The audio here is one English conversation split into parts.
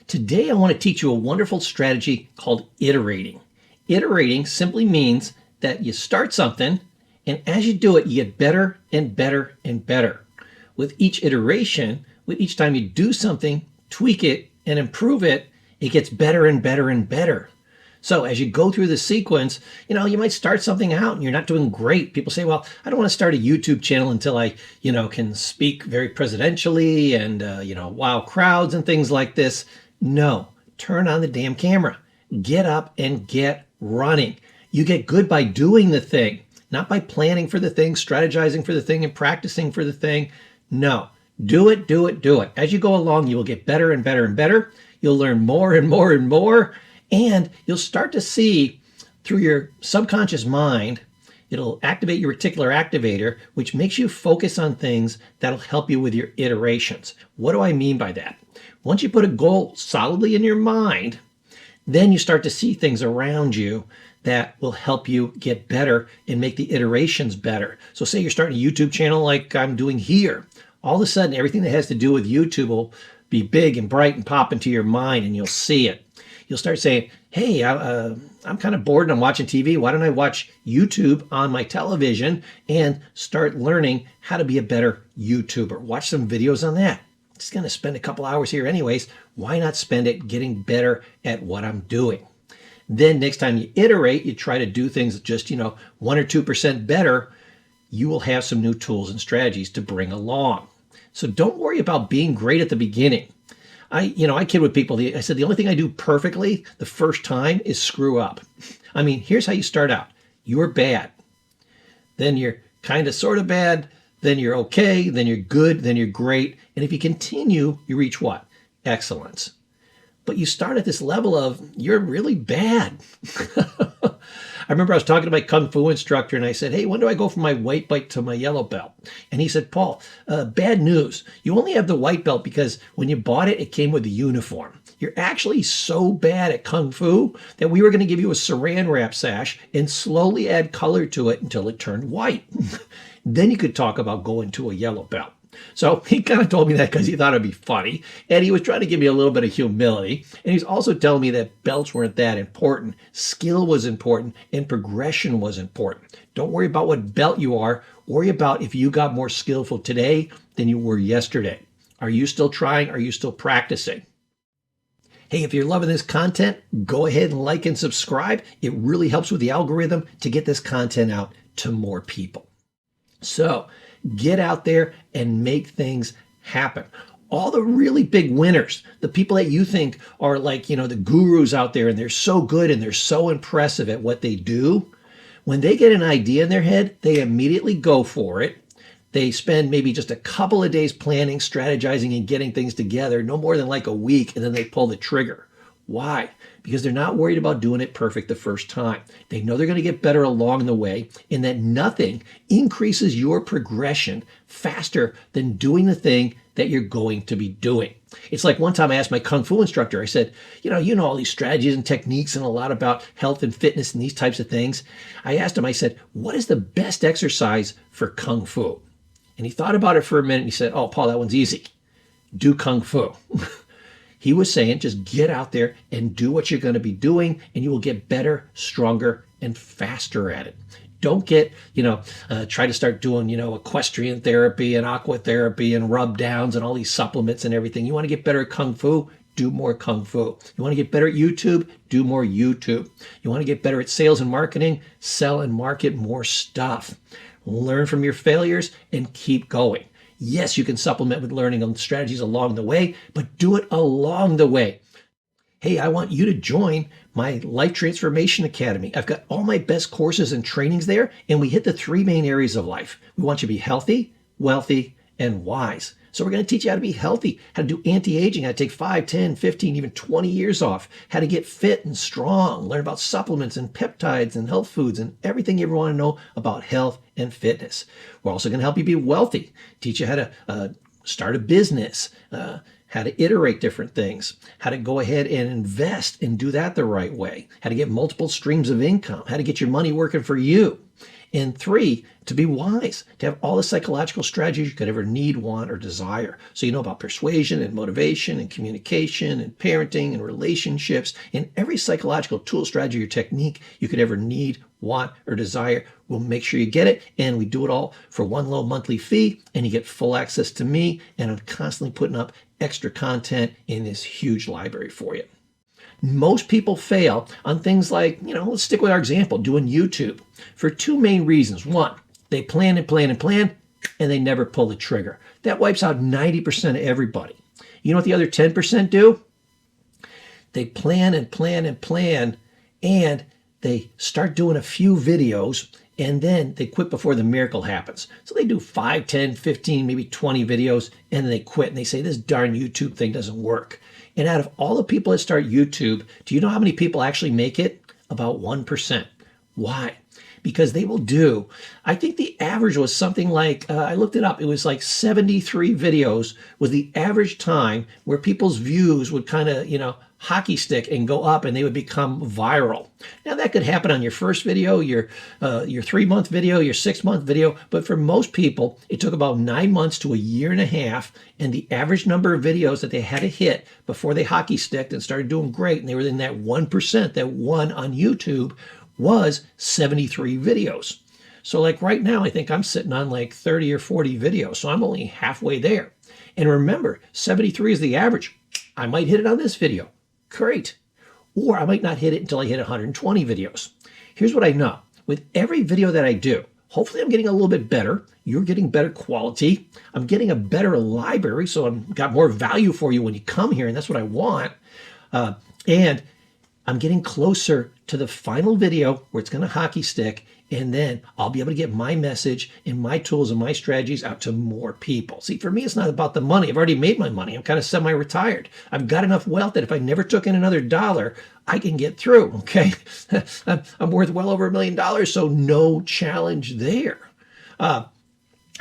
Today I want to teach you a wonderful strategy called iterating. Iterating simply means that you start something, and as you do it, you get better and better and better. With each iteration, with each time you do something, tweak it and improve it, it gets better and better and better. So as you go through the sequence, you might start something out and you're not doing great. People say, well, I don't want to start a YouTube channel until I, can speak very presidentially and, wow crowds and things like this. No, turn on the damn camera. Get up and get running. You get good by doing the thing, not by planning for the thing, strategizing for the thing, and practicing for the thing. No, do it, do it, do it. As you go along, you will get better and better and better. You'll learn more and more and more. And you'll start to see through your subconscious mind, it'll activate your reticular activator, which makes you focus on things that'll help you with your iterations. What do I mean by that? Once you put a goal solidly in your mind, then you start to see things around you that will help you get better and make the iterations better. So say you're starting a YouTube channel like I'm doing here. All of a sudden, everything that has to do with YouTube will be big and bright and pop into your mind, and you'll see it. You'll start saying, hey, I'm kind of bored and I'm watching TV. Why don't I watch YouTube on my television and start learning how to be a better YouTuber? Watch some videos on that. Just going to spend a couple hours here anyways. Why not spend it getting better at what I'm doing? Then next time you iterate, you try to do things just, 1 or 2% better. You will have some new tools and strategies to bring along. So don't worry about being great at the beginning. I kid with people. I said, the only thing I do perfectly the first time is screw up. I mean, here's how you start out. You're bad. Then you're kind of sort of bad. Then you're okay. Then you're good. Then you're great. And if you continue, you reach what? Excellence. But you start at this level of you're really bad. I remember I was talking to my Kung Fu instructor and I said, hey, when do I go from my white belt to my yellow belt? And he said, Paul, bad news. You only have the white belt because when you bought it, it came with the uniform. You're actually so bad at Kung Fu that we were going to give you a saran wrap sash and slowly add color to it until it turned white. Then you could talk about going to a yellow belt. So he kind of told me that because he thought it'd be funny. And he was trying to give me a little bit of humility. And he was also telling me that belts weren't that important. Skill was important and progression was important. Don't worry about what belt you are. Worry about if you got more skillful today than you were yesterday. Are you still trying? Are you still practicing? Hey, if you're loving this content, go ahead and like and subscribe. It really helps with the algorithm to get this content out to more people. So get out there and make things happen. All the really big winners, the people that you think are like, the gurus out there and they're so good and they're so impressive at what they do, when they get an idea in their head, they immediately go for it. They spend maybe just a couple of days planning, strategizing, and getting things together, no more than like a week, and then they pull the trigger. Why? Because they're not worried about doing it perfect the first time. They know they're going to get better along the way, and that nothing increases your progression faster than doing the thing that you're going to be doing. It's like one time I asked my Kung Fu instructor, I said, you know all these strategies and techniques and a lot about health and fitness and these types of things. I asked him, I said, what is the best exercise for Kung Fu? And he thought about it for a minute and he said, oh, Paul, that one's easy. Do Kung Fu. He was saying, just get out there and do what you're going to be doing, and you will get better, stronger, and faster at it. Don't get, try to start doing, equestrian therapy and aqua therapy and rub downs and all these supplements and everything. You want to get better at Kung Fu? Do more Kung Fu. You want to get better at YouTube? Do more YouTube. You want to get better at sales and marketing? Sell and market more stuff. Learn from your failures and keep going. Yes, you can supplement with learning on strategies along the way, but do it along the way. Hey, I want you to join my Life Transformation Academy. I've got all my best courses and trainings there, and we hit the 3 main areas of life. We want you to be healthy, wealthy, and wise. So we're going to teach you how to be healthy, how to do anti-aging, how to take 5, 10, 15, even 20 years off, how to get fit and strong, learn about supplements and peptides and health foods and everything you ever want to know about health and fitness. We're also going to help you be wealthy, teach you how to start a business, how to iterate different things, how to go ahead and invest and do that the right way, how to get multiple streams of income, how to get your money working for you. And 3, to be wise, to have all the psychological strategies you could ever need, want, or desire. So you know about persuasion and motivation and communication and parenting and relationships and every psychological tool, strategy, or technique you could ever need, want, or desire. We'll make sure you get it, and we do it all for one low monthly fee, and you get full access to me, and I'm constantly putting up extra content in this huge library for you. Most people fail on things like, let's stick with our example, doing YouTube, for 2 main reasons. 1, they plan and plan and plan, and they never pull the trigger. That wipes out 90% of everybody. You know what the other 10% do? They plan and plan and plan, and they start doing a few videos, and then they quit before the miracle happens. So they do 5, 10, 15, maybe 20 videos, and then they quit, and they say, this darn YouTube thing doesn't work. And out of all the people that start YouTube, do you know how many people actually make it? About 1%. Why? Because they will do, I think the average was something like, I looked it up, it was like 73 videos was the average time where people's views would kind of, hockey stick and go up, and they would become viral. Now that could happen on your first video, your 3-month video, your 6-month video, but for most people, it took about 9 months to a year and a half, and the average number of videos that they had to hit before they hockey sticked and started doing great, and they were in that 1% that won on YouTube, was 73 videos. So like right now, I think I'm sitting on like 30 or 40 videos, so I'm only halfway there. And remember, 73 is the average. I might hit it on this video. Great. Or I might not hit it until I hit 120 videos. Here's what I know. With every video that I do, hopefully I'm getting a little bit better. You're getting better quality. I'm getting a better library, so I've got more value for you when you come here, and that's what I want. And I'm getting closer to the final video where it's going to hockey stick, and then I'll be able to get my message and my tools and my strategies out to more people. See, for me, it's not about the money. I've already made my money. I'm kind of semi-retired. I've got enough wealth that if I never took in another dollar, I can get through, okay? I'm worth well over $1 million, so no challenge there. I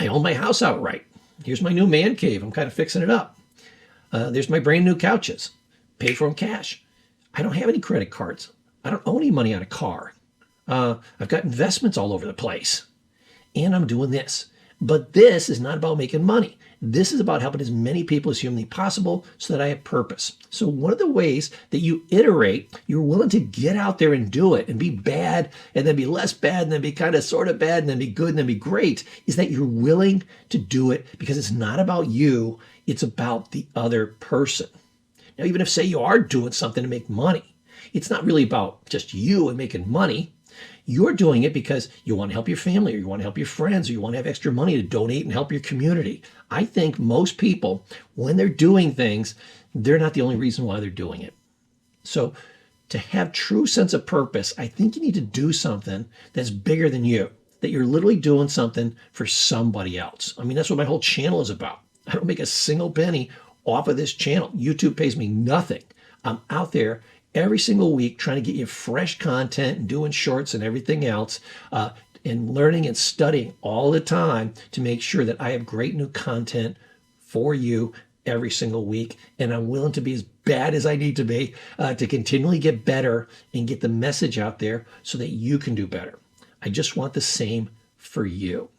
own my house outright. Here's my new man cave. I'm kind of fixing it up. There's my brand new couches. Paid for them cash. I don't have any credit cards. I don't owe any money on a car. I've got investments all over the place. And I'm doing this. But this is not about making money. This is about helping as many people as humanly possible so that I have purpose. So one of the ways that you iterate, you're willing to get out there and do it and be bad and then be less bad and then be kind of sort of bad and then be good and then be great, is that you're willing to do it because it's not about you. It's about the other person. Now, even if, say, you are doing something to make money, it's not really about just you and making money. You're doing it because you want to help your family, or you want to help your friends, or you want to have extra money to donate and help your community. I think most people, when they're doing things, they're not the only reason why they're doing it. So to have true sense of purpose, I think you need to do something that's bigger than you, that you're literally doing something for somebody else. I mean, that's what my whole channel is about. I don't make a single penny off of this channel. YouTube pays me nothing. I'm out there every single week trying to get you fresh content and doing shorts and everything else, and learning and studying all the time to make sure that I have great new content for you every single week. And I'm willing to be as bad as I need to be to continually get better and get the message out there so that you can do better. I just want the same for you.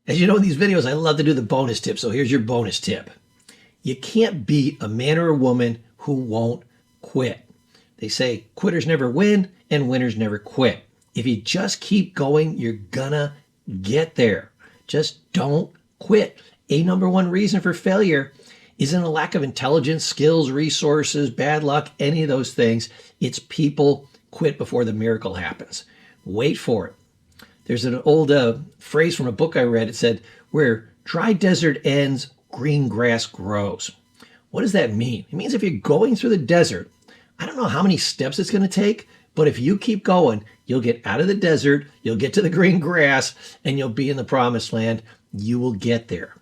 As you know, in these videos, I love to do the bonus tip. So here's your bonus tip. You can't beat a man or a woman who won't quit. They say quitters never win and winners never quit. If you just keep going, you're gonna get there. Just don't quit. A number one reason for failure isn't a lack of intelligence, skills, resources, bad luck, any of those things. It's people quit before the miracle happens. Wait for it. There's an old phrase from a book I read. It said, where dry desert ends, green grass grows. What does that mean? It means if you're going through the desert, I don't know how many steps it's going to take, but if you keep going, you'll get out of the desert, you'll get to the green grass, and you'll be in the promised land. You will get there.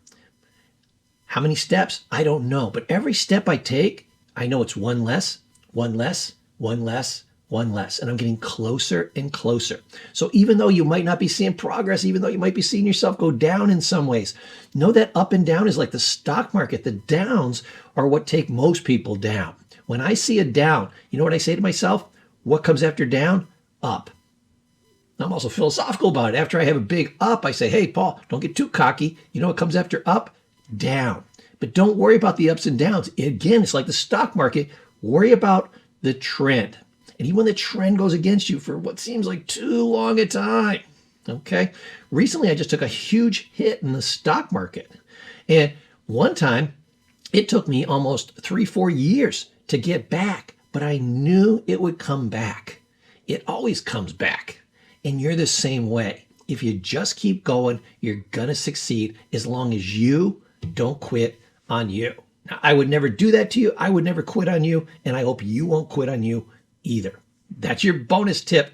How many steps? I don't know. But every step I take, I know it's one less, one less, one less, one less. And I'm getting closer and closer. So even though you might not be seeing progress, even though you might be seeing yourself go down in some ways, know that up and down is like the stock market. The downs are what take most people down. When I see a down, you know what I say to myself? What comes after down? Up. I'm also philosophical about it. After I have a big up, I say, hey, Paul, don't get too cocky. You know what comes after up? Down. But don't worry about the ups and downs. Again, it's like the stock market. Worry about the trend. And even when the trend goes against you for what seems like too long a time. Okay. Recently, I just took a huge hit in the stock market. And one time, it took me almost 3-4 years to get back, but I knew it would come back. It always comes back. And you're the same way. If you just keep going, you're going to succeed as long as you don't quit on you. Now, I would never do that to you. I would never quit on you. And I hope you won't quit on you either. That's your bonus tip